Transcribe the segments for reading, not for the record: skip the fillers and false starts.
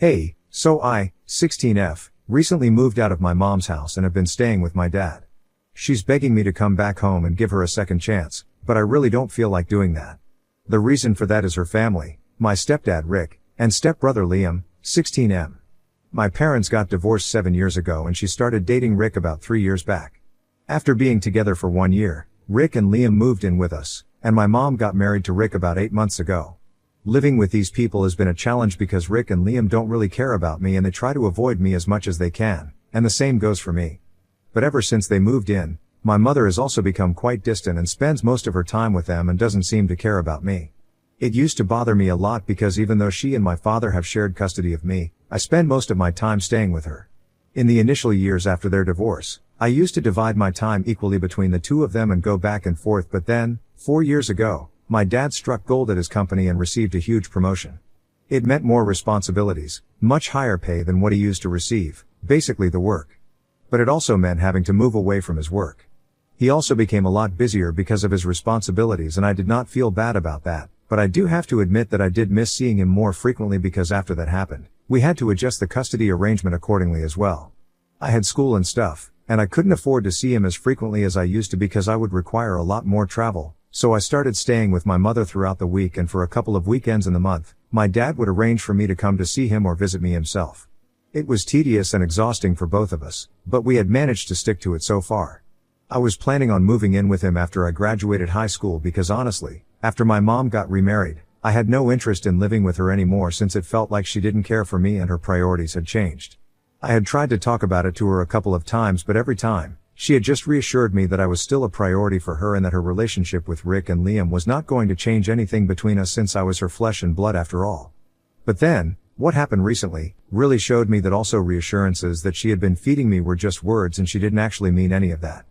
Hey, so I, 16F, recently moved out of my mom's house and have been staying with my dad. She's begging me to come back home and give her a second chance, but I really don't feel like doing that. The reason for that is her family, my stepdad Rick, and stepbrother Liam, 16M. My parents got divorced 7 years ago and she started dating Rick about 3 years back. After being together for 1 year, Rick and Liam moved in with us, and my mom got married to Rick about 8 months ago. Living with these people has been a challenge because Rick and Liam don't really care about me and they try to avoid me as much as they can, and the same goes for me. But ever since they moved in, my mother has also become quite distant and spends most of her time with them and doesn't seem to care about me. It used to bother me a lot because even though she and my father have shared custody of me, I spend most of my time staying with her. In the initial years after their divorce, I used to divide my time equally between the two of them and go back and forth, but then, 4 years ago, my dad struck gold at his company and received a huge promotion. It meant more responsibilities, much higher pay than what he used to receive, basically the work. But it also meant having to move away from his work. He also became a lot busier because of his responsibilities and I did not feel bad about that, but I do have to admit that I did miss seeing him more frequently because after that happened, we had to adjust the custody arrangement accordingly as well. I had school and stuff, and I couldn't afford to see him as frequently as I used to because I would require a lot more travel. So I started staying with my mother throughout the week, and for a couple of weekends in the month, my dad would arrange for me to come to see him or visit me himself. It was tedious and exhausting for both of us, but we had managed to stick to it so far. I was planning on moving in with him after I graduated high school because honestly, after my mom got remarried, I had no interest in living with her anymore since it felt like she didn't care for me and her priorities had changed. I had tried to talk about it to her a couple of times, but every time, she had just reassured me that I was still a priority for her and that her relationship with Rick and Liam was not going to change anything between us since I was her flesh and blood after all. But then, what happened recently, really showed me that also reassurances that she had been feeding me were just words and she didn't actually mean any of that.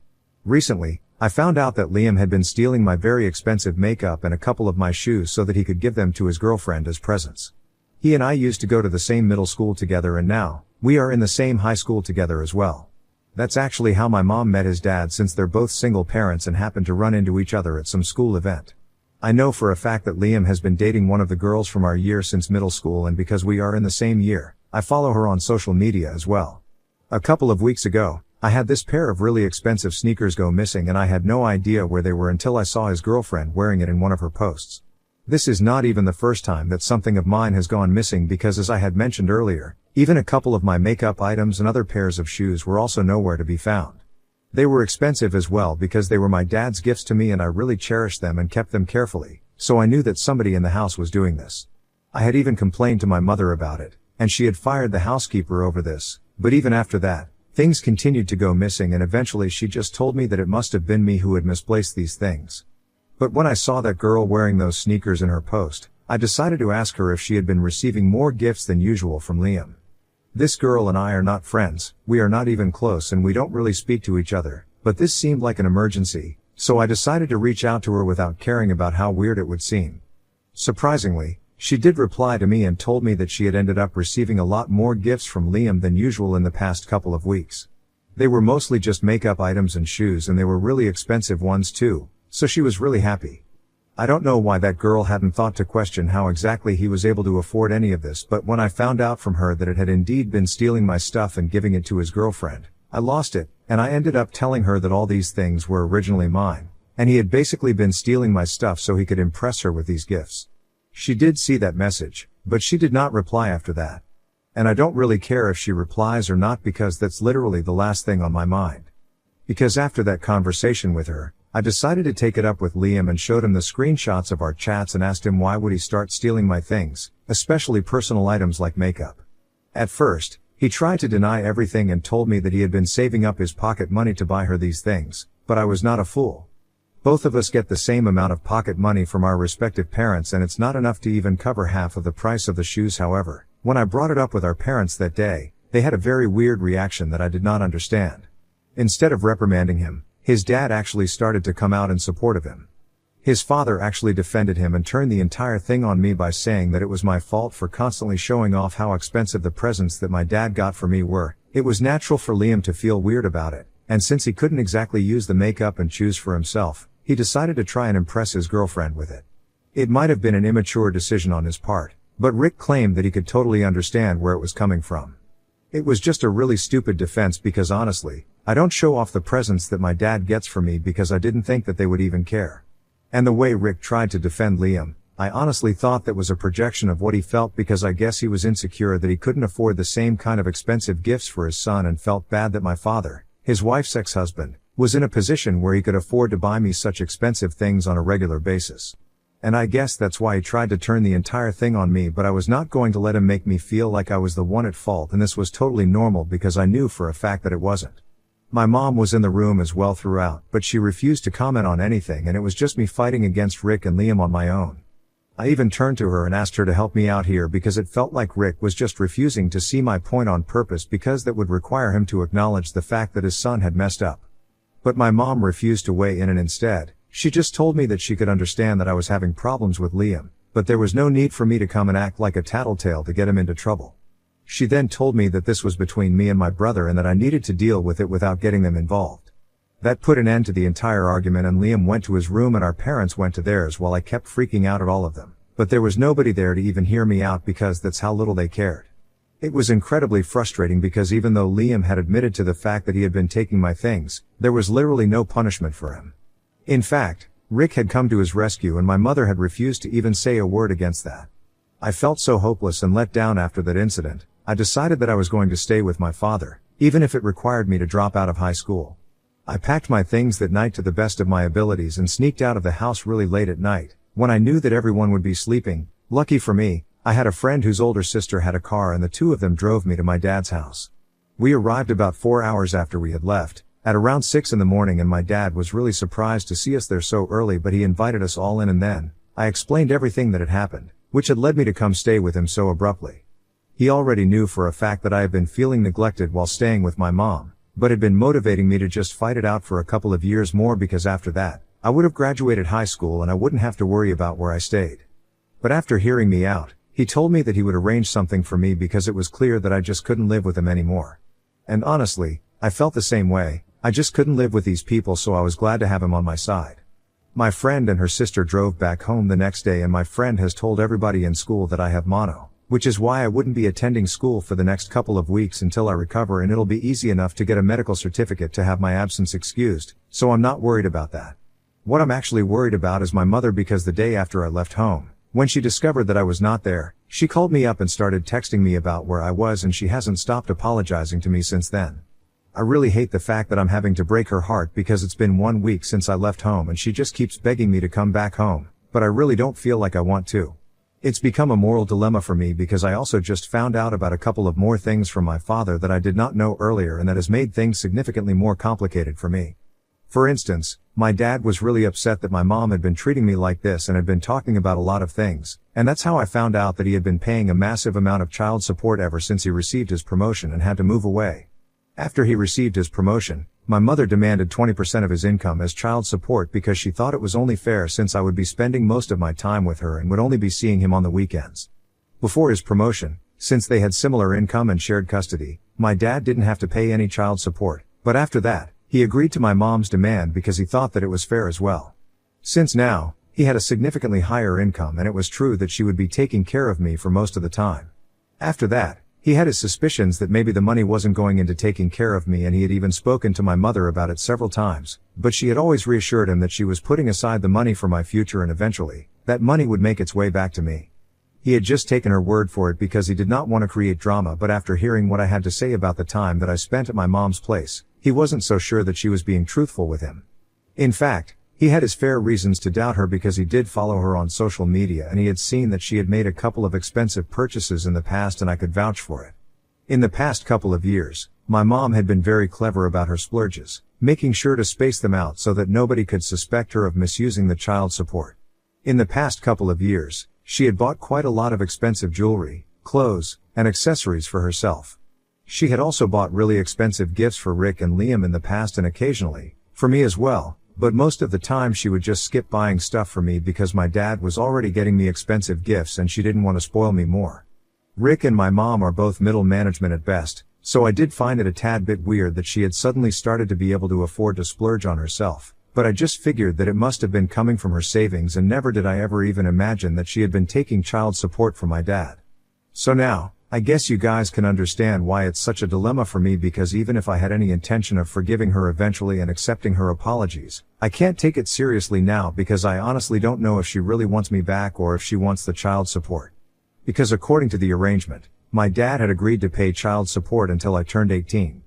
Recently, I found out that Liam had been stealing my very expensive makeup and a couple of my shoes so that he could give them to his girlfriend as presents. He and I used to go to the same middle school together and now, we are in the same high school together as well. That's actually how my mom met his dad since they're both single parents and happened to run into each other at some school event. I know for a fact that Liam has been dating one of the girls from our year since middle school, and because we are in the same year, I follow her on social media as well. A couple of weeks ago, I had this pair of really expensive sneakers go missing and I had no idea where they were until I saw his girlfriend wearing it in one of her posts. This is not even the first time that something of mine has gone missing because, as I had mentioned earlier, even a couple of my makeup items and other pairs of shoes were also nowhere to be found. They were expensive as well because they were my dad's gifts to me and I really cherished them and kept them carefully, so I knew that somebody in the house was doing this. I had even complained to my mother about it, and she had fired the housekeeper over this, but even after that, things continued to go missing and eventually she just told me that it must have been me who had misplaced these things. But when I saw that girl wearing those sneakers in her post, I decided to ask her if she had been receiving more gifts than usual from Liam. This girl and I are not friends, we are not even close and we don't really speak to each other, but this seemed like an emergency, so I decided to reach out to her without caring about how weird it would seem. Surprisingly, she did reply to me and told me that she had ended up receiving a lot more gifts from Liam than usual in the past couple of weeks. They were mostly just makeup items and shoes and they were really expensive ones too, so she was really happy. I don't know why that girl hadn't thought to question how exactly he was able to afford any of this, but when I found out from her that it had indeed been stealing my stuff and giving it to his girlfriend, I lost it, and I ended up telling her that all these things were originally mine, and he had basically been stealing my stuff so he could impress her with these gifts. She did see that message, but she did not reply after that. And I don't really care if she replies or not because that's literally the last thing on my mind. Because after that conversation with her, I decided to take it up with Liam and showed him the screenshots of our chats and asked him why would he start stealing my things, especially personal items like makeup. At first, he tried to deny everything and told me that he had been saving up his pocket money to buy her these things, but I was not a fool. Both of us get the same amount of pocket money from our respective parents and it's not enough to even cover half of the price of the shoes. However, when I brought it up with our parents that day, they had a very weird reaction that I did not understand. Instead of reprimanding him, his dad actually started to come out in support of him. His father actually defended him and turned the entire thing on me by saying that it was my fault for constantly showing off how expensive the presents that my dad got for me were. It was natural for Liam to feel weird about it, and since he couldn't exactly use the makeup and choose for himself, he decided to try and impress his girlfriend with it. It might have been an immature decision on his part, But Rick claimed that he could totally understand where it was coming from. It was just a really stupid defense because honestly, I don't show off the presents that my dad gets for me because I didn't think that they would even care. And the way Rick tried to defend Liam, I honestly thought that was a projection of what he felt because I guess he was insecure that he couldn't afford the same kind of expensive gifts for his son and felt bad that my father, his wife's ex-husband, was in a position where he could afford to buy me such expensive things on a regular basis. And I guess that's why he tried to turn the entire thing on me, but I was not going to let him make me feel like I was the one at fault, and this was totally normal because I knew for a fact that it wasn't. My mom was in the room as well throughout, but she refused to comment on anything, and it was just me fighting against Rick and Liam on my own. I even turned to her and asked her to help me out here because it felt like Rick was just refusing to see my point on purpose because that would require him to acknowledge the fact that his son had messed up. But my mom refused to weigh in, and instead, she just told me that she could understand that I was having problems with Liam, but there was no need for me to come and act like a tattletale to get him into trouble. She then told me that this was between me and my brother and that I needed to deal with it without getting them involved. That put an end to the entire argument, and Liam went to his room and our parents went to theirs while I kept freaking out at all of them. But there was nobody there to even hear me out because that's how little they cared. It was incredibly frustrating because even though Liam had admitted to the fact that he had been taking my things, there was literally no punishment for him. In fact, Rick had come to his rescue and my mother had refused to even say a word against that. I felt so hopeless and let down after that incident. I decided that I was going to stay with my father, even if it required me to drop out of high school. I packed my things that night to the best of my abilities and sneaked out of the house really late at night, when I knew that everyone would be sleeping. Lucky for me, I had a friend whose older sister had a car and the two of them drove me to my dad's house. We arrived about 4 hours after we had left, at around 6 in the morning, and my dad was really surprised to see us there so early, but he invited us all in, and then I explained everything that had happened, which had led me to come stay with him so abruptly. He already knew for a fact that I had been feeling neglected while staying with my mom, but had been motivating me to just fight it out for a couple of years more because after that, I would have graduated high school and I wouldn't have to worry about where I stayed. But after hearing me out, he told me that he would arrange something for me because it was clear that I just couldn't live with him anymore. And honestly, I felt the same way. I just couldn't live with these people, so I was glad to have him on my side. My friend and her sister drove back home the next day, and my friend has told everybody in school that I have mono, which is why I wouldn't be attending school for the next couple of weeks until I recover, and it'll be easy enough to get a medical certificate to have my absence excused, so I'm not worried about that. What I'm actually worried about is my mother, because the day after I left home, when she discovered that I was not there, she called me up and started texting me about where I was, and she hasn't stopped apologizing to me since then. I really hate the fact that I'm having to break her heart because it's been 1 week since I left home and she just keeps begging me to come back home, but I really don't feel like I want to. It's become a moral dilemma for me because I also just found out about a couple of more things from my father that I did not know earlier, and that has made things significantly more complicated for me. For instance, my dad was really upset that my mom had been treating me like this and had been talking about a lot of things, and that's how I found out that he had been paying a massive amount of child support ever since he received his promotion and had to move away. After he received his promotion, my mother demanded 20% of his income as child support because she thought it was only fair since I would be spending most of my time with her and would only be seeing him on the weekends. Before his promotion, since they had similar income and shared custody, my dad didn't have to pay any child support, but after that, he agreed to my mom's demand because he thought that it was fair as well. Since now, he had a significantly higher income and it was true that she would be taking care of me for most of the time. After that, he had his suspicions that maybe the money wasn't going into taking care of me, and he had even spoken to my mother about it several times, but she had always reassured him that she was putting aside the money for my future and eventually, that money would make its way back to me. He had just taken her word for it because he did not want to create drama, but after hearing what I had to say about the time that I spent at my mom's place, he wasn't so sure that she was being truthful with him. In fact, he had his fair reasons to doubt her because he did follow her on social media and he had seen that she had made a couple of expensive purchases in the past, and I could vouch for it. In the past couple of years, my mom had been very clever about her splurges, making sure to space them out so that nobody could suspect her of misusing the child support. In the past couple of years, she had bought quite a lot of expensive jewelry, clothes, and accessories for herself. She had also bought really expensive gifts for Rick and Liam in the past, and occasionally, for me as well. But most of the time she would just skip buying stuff for me because my dad was already getting me expensive gifts and she didn't want to spoil me more. Rick and my mom are both middle management at best, so I did find it a tad bit weird that she had suddenly started to be able to afford to splurge on herself, but I just figured that it must have been coming from her savings, and never did I ever even imagine that she had been taking child support from my dad. So now, I guess you guys can understand why it's such a dilemma for me, because even if I had any intention of forgiving her eventually and accepting her apologies, I can't take it seriously now because I honestly don't know if she really wants me back or if she wants the child support. Because according to the arrangement, my dad had agreed to pay child support until I turned 18.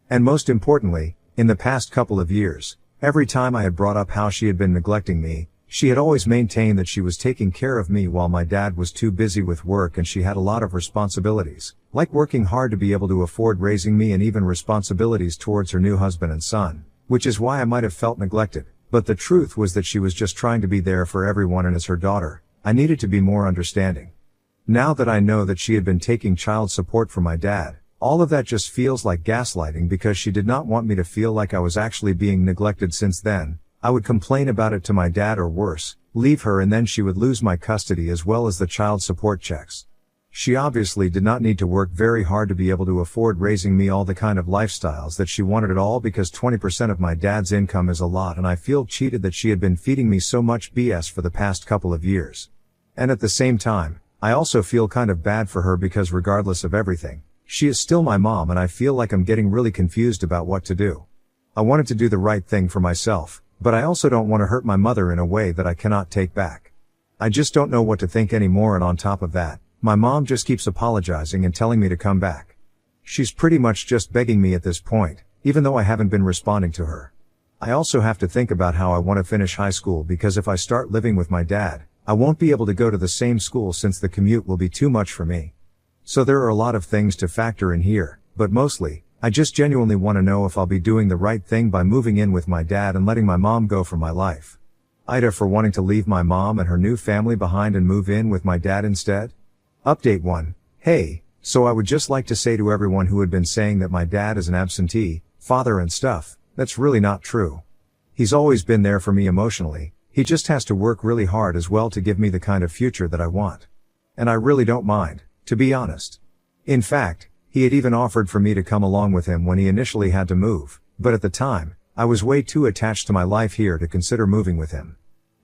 And most importantly, in the past couple of years, every time I had brought up how she had been neglecting me, she had always maintained that she was taking care of me while my dad was too busy with work, and she had a lot of responsibilities, like working hard to be able to afford raising me, and even responsibilities towards her new husband and son, which is why I might have felt neglected. But the truth was that she was just trying to be there for everyone, and as her daughter, I needed to be more understanding. Now that I know that she had been taking child support from my dad, all of that just feels like gaslighting, because she did not want me to feel like I was actually being neglected. Since then, I would complain about it to my dad, or worse, leave her, and then she would lose my custody as well as the child support checks. She obviously did not need to work very hard to be able to afford raising me all the kind of lifestyles that she wanted at all, because 20% of my dad's income is a lot, and I feel cheated that she had been feeding me so much BS for the past couple of years. And at the same time, I also feel kind of bad for her, because regardless of everything, she is still my mom, and I feel like I'm getting really confused about what to do. I wanted to do the right thing for myself, but I also don't want to hurt my mother in a way that I cannot take back. I just don't know what to think anymore, and on top of that, my mom just keeps apologizing and telling me to come back. She's pretty much just begging me at this point, even though I haven't been responding to her. I also have to think about how I want to finish high school, because if I start living with my dad, I won't be able to go to the same school since the commute will be too much for me. So there are a lot of things to factor in here, but mostly, I just genuinely want to know if I'll be doing the right thing by moving in with my dad and letting my mom go from my life. Ida for wanting to leave my mom and her new family behind and move in with my dad instead. Update 1. Hey, so I would just like to say to everyone who had been saying that my dad is an absentee father and stuff, that's really not true. He's always been there for me emotionally, he just has to work really hard as well to give me the kind of future that I want. And I really don't mind, to be honest. In fact, he had even offered for me to come along with him when he initially had to move, but at the time, I was way too attached to my life here to consider moving with him.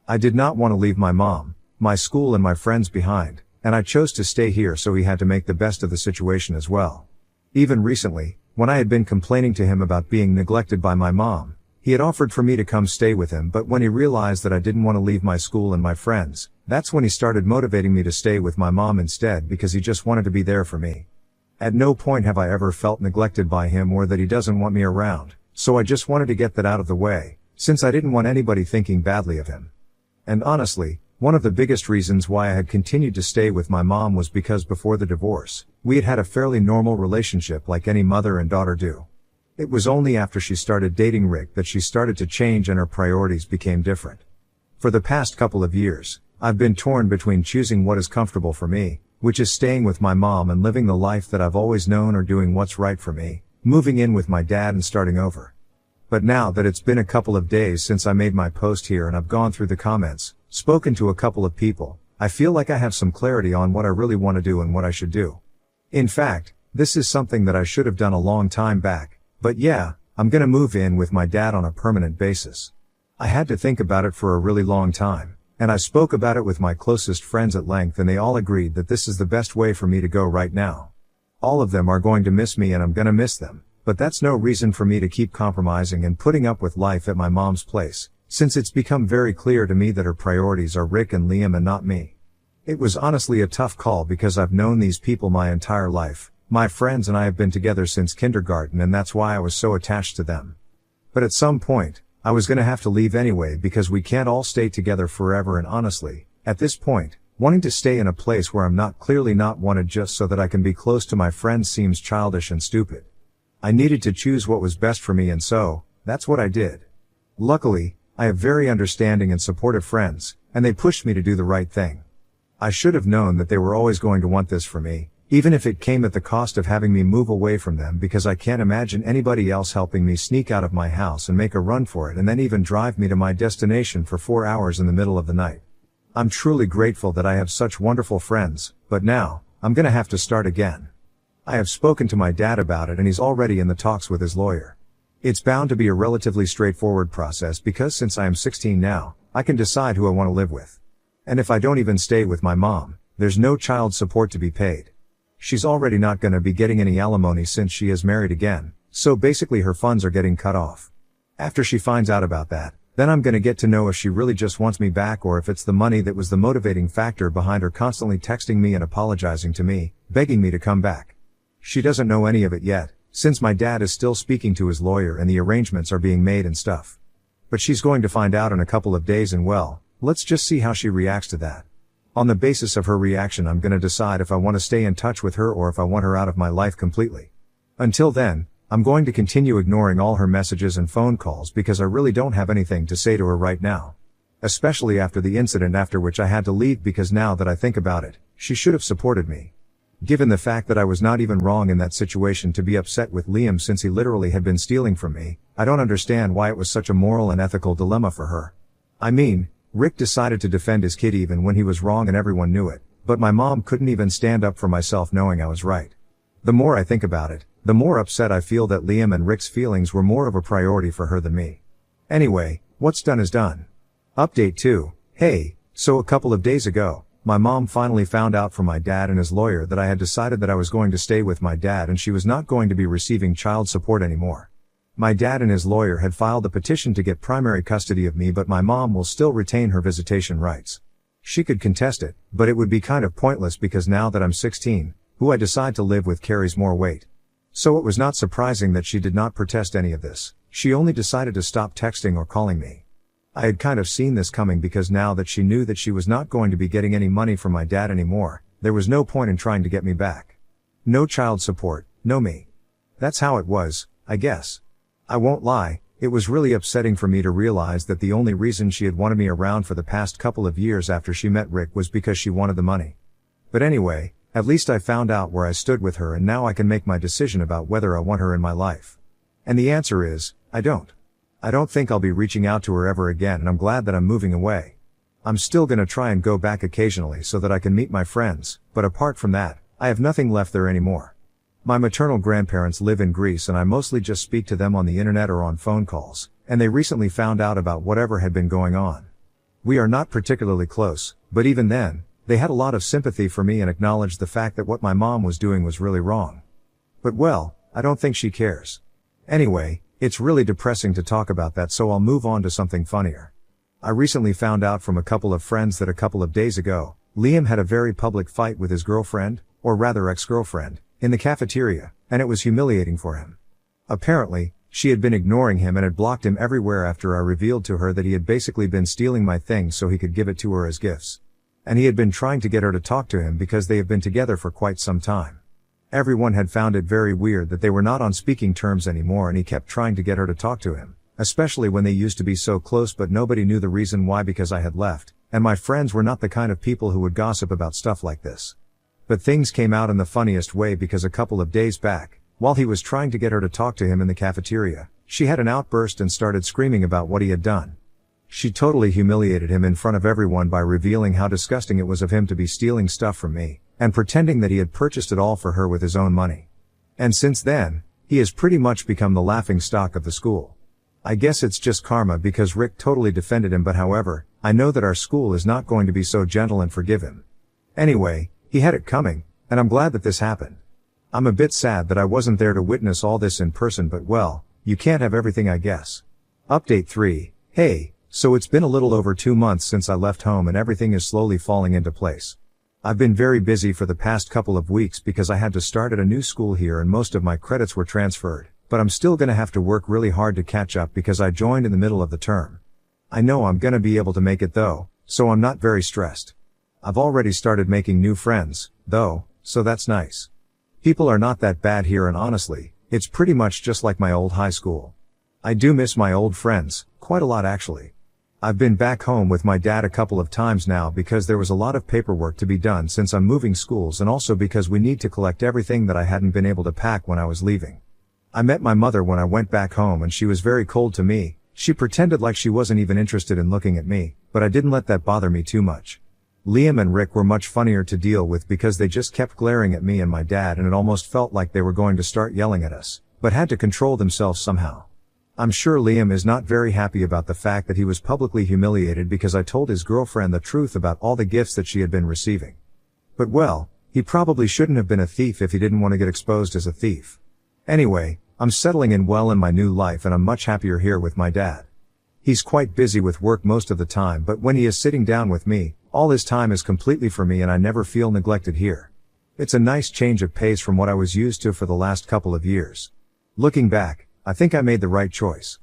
I did not want to leave my mom, my school and my friends behind, and I chose to stay here, so he had to make the best of the situation as well. Even recently, when I had been complaining to him about being neglected by my mom, he had offered for me to come stay with him, but when he realized that I didn't want to leave my school and my friends, that's when he started motivating me to stay with my mom instead, because he just wanted to be there for me. At no point have I ever felt neglected by him or that he doesn't want me around, so I just wanted to get that out of the way, since I didn't want anybody thinking badly of him. And honestly, one of the biggest reasons why I had continued to stay with my mom was because before the divorce, we had had a fairly normal relationship like any mother and daughter do. It was only after she started dating Rick that she started to change and her priorities became different. For the past couple of years, I've been torn between choosing what is comfortable for me, which is staying with my mom and living the life that I've always known, or doing what's right for me, moving in with my dad and starting over. But now that it's been a couple of days since I made my post here and I've gone through the comments, spoken to a couple of people, I feel like I have some clarity on what I really want to do and what I should do. In fact, this is something that I should have done a long time back, but yeah, I'm gonna move in with my dad on a permanent basis. I had to think about it for a really long time, and I spoke about it with my closest friends at length, and they all agreed that this is the best way for me to go right now. All of them are going to miss me and I'm gonna miss them, but that's no reason for me to keep compromising and putting up with life at my mom's place, since it's become very clear to me that her priorities are Rick and Liam and not me. It was honestly a tough call, because I've known these people my entire life. My friends and I have been together since kindergarten, and that's why I was so attached to them. But at some point, I was gonna have to leave anyway, because we can't all stay together forever, and honestly, at this point, wanting to stay in a place where I'm clearly not wanted just so that I can be close to my friends seems childish and stupid. I needed to choose what was best for me, and so, that's what I did. Luckily, I have very understanding and supportive friends, and they pushed me to do the right thing. I should have known that they were always going to want this for me, even if it came at the cost of having me move away from them, because I can't imagine anybody else helping me sneak out of my house and make a run for it, and then even drive me to my destination for 4 hours in the middle of the night. I'm truly grateful that I have such wonderful friends, but now, I'm gonna have to start again. I have spoken to my dad about it, and he's already in the talks with his lawyer. It's bound to be a relatively straightforward process because since I am 16 now, I can decide who I want to live with. And if I don't even stay with my mom, there's no child support to be paid. She's already not gonna be getting any alimony since she is married again, so basically her funds are getting cut off. After she finds out about that, then I'm gonna get to know if she really just wants me back or if it's the money that was the motivating factor behind her constantly texting me and apologizing to me, begging me to come back. She doesn't know any of it yet, since my dad is still speaking to his lawyer and the arrangements are being made and stuff. But she's going to find out in a couple of days and well, let's just see how she reacts to that. On the basis of her reaction I'm gonna decide if I want to stay in touch with her or if I want her out of my life completely. Until then, I'm going to continue ignoring all her messages and phone calls because I really don't have anything to say to her right now. Especially after the incident after which I had to leave because now that I think about it, she should have supported me. Given the fact that I was not even wrong in that situation to be upset with Liam since he literally had been stealing from me, I don't understand why it was such a moral and ethical dilemma for her. I mean, Rick decided to defend his kid even when he was wrong and everyone knew it, but my mom couldn't even stand up for myself knowing I was right. The more I think about it, the more upset I feel that Liam and Rick's feelings were more of a priority for her than me. Anyway, what's done is done. Update 2. Hey, so a couple of days ago, my mom finally found out from my dad and his lawyer that I had decided that I was going to stay with my dad and she was not going to be receiving child support anymore. My dad and his lawyer had filed a petition to get primary custody of me, but my mom will still retain her visitation rights. She could contest it, but it would be kind of pointless because now that I'm 16, who I decide to live with carries more weight. So it was not surprising that she did not protest any of this. She only decided to stop texting or calling me. I had kind of seen this coming because now that she knew that she was not going to be getting any money from my dad anymore, there was no point in trying to get me back. No child support, no me. That's how it was, I guess. I won't lie, it was really upsetting for me to realize that the only reason she had wanted me around for the past couple of years after she met Rick was because she wanted the money. But anyway, at least I found out where I stood with her and now I can make my decision about whether I want her in my life. And the answer is, I don't. I don't think I'll be reaching out to her ever again and I'm glad that I'm moving away. I'm still gonna try and go back occasionally so that I can meet my friends, but apart from that, I have nothing left there anymore. My maternal grandparents live in Greece and I mostly just speak to them on the internet or on phone calls, and they recently found out about whatever had been going on. We are not particularly close, but even then, they had a lot of sympathy for me and acknowledged the fact that what my mom was doing was really wrong. But well, I don't think she cares. Anyway, it's really depressing to talk about that, so I'll move on to something funnier. I recently found out from a couple of friends that a couple of days ago, Liam had a very public fight with his girlfriend, or rather ex-girlfriend, in the cafeteria, and it was humiliating for him. Apparently, she had been ignoring him and had blocked him everywhere after I revealed to her that he had basically been stealing my things so he could give it to her as gifts. And he had been trying to get her to talk to him because they have been together for quite some time. Everyone had found it very weird that they were not on speaking terms anymore and he kept trying to get her to talk to him, especially when they used to be so close, but nobody knew the reason why because I had left, and my friends were not the kind of people who would gossip about stuff like this. But things came out in the funniest way because a couple of days back, while he was trying to get her to talk to him in the cafeteria, she had an outburst and started screaming about what he had done. She totally humiliated him in front of everyone by revealing how disgusting it was of him to be stealing stuff from me, and pretending that he had purchased it all for her with his own money. And since then, he has pretty much become the laughing stock of the school. I guess it's just karma because Rick totally defended him, but however, I know that our school is not going to be so gentle and forgive him. Anyway, he had it coming, and I'm glad that this happened. I'm a bit sad that I wasn't there to witness all this in person, but well, you can't have everything, I guess. Update 3. Hey, so it's been a little over 2 months since I left home and everything is slowly falling into place. I've been very busy for the past couple of weeks because I had to start at a new school here and most of my credits were transferred, but I'm still gonna have to work really hard to catch up because I joined in the middle of the term. I know I'm gonna be able to make it though, so I'm not very stressed. I've already started making new friends, though, so that's nice. People are not that bad here and honestly, it's pretty much just like my old high school. I do miss my old friends, quite a lot actually. I've been back home with my dad a couple of times now because there was a lot of paperwork to be done since I'm moving schools and also because we need to collect everything that I hadn't been able to pack when I was leaving. I met my mother when I went back home and she was very cold to me. She pretended like she wasn't even interested in looking at me, but I didn't let that bother me too much. Liam and Rick were much funnier to deal with because they just kept glaring at me and my dad and it almost felt like they were going to start yelling at us, but had to control themselves somehow. I'm sure Liam is not very happy about the fact that he was publicly humiliated because I told his girlfriend the truth about all the gifts that she had been receiving. But well, he probably shouldn't have been a thief if he didn't want to get exposed as a thief. Anyway, I'm settling in well in my new life and I'm much happier here with my dad. He's quite busy with work most of the time, but when he is sitting down with me, all his time is completely for me and I never feel neglected here. It's a nice change of pace from what I was used to for the last couple of years. Looking back, I think I made the right choice.